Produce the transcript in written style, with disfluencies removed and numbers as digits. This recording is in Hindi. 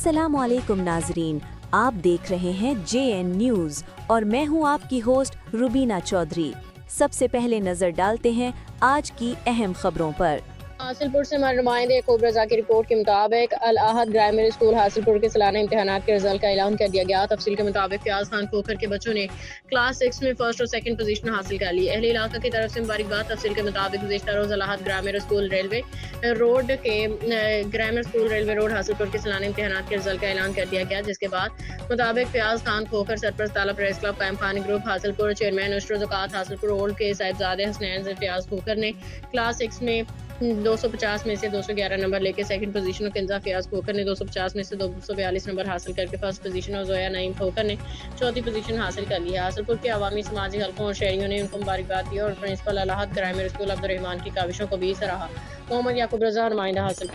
अस्सलामुअलैकुम नाजरीन, आप देख रहे हैं JN न्यूज़ और मैं हूं आपकी होस्ट रुबीना चौधरी। सबसे पहले नजर डालते हैं आज की अहम खबरों पर। हासिलपुर से हमारे नुमाइंदे याकूब रजा की रिपोर्ट के मुताबिक अल आहद ग्रामर स्कूल हासिलपुर के सालाना इम्तहानात के रिजल्ट का ऐलान कर दिया गया। तफसील के मुताबिक फयाज खान खोखर के बच्चों ने क्लास 6 में फर्स्ट और सेकंड पोजीशन हासिल कर ली। अहले इलाका की तरफ से मुबारकबाद। तफसील के मुताबिक गुज़िश्ता रोज़ Al Ahad grammar school railway road के grammar school railway road Hasilpur के सालाना इम्तहानात के रिजल्ट का ऐलान कर दिया गया, जिसके बाद मुताबिक फयाज खान खोखर सरपरस्त ताला प्रेस क्लब कायम खानी ग्रुप हासिलपुर चेयरमैन उशरा ज़कात हासिलपुर ओल्ड के साहिबजादे हसनैन फयाज खोखर ने क्लास 6 में 250 में से 211 नंबर लेके सेकंड पोजीशन और किंजा फयाज खोखर ने 250 में से 242 नंबर हासिल करके फर्स्ट पोजीशन और जोया नईम खोखर ने चौथी पोजीशन हासिल कर ली है। हासिलपुर के अवामी समाजी हलकों और शहरियों ने उनको मुबारकबाद दी और प्रिंसिपल अल आहद ग्रामर स्कूल अब्दुल रहमान की काविशों को भी सराहा। मोहम्मद याकूब रजा नुमाइंदा हासिल।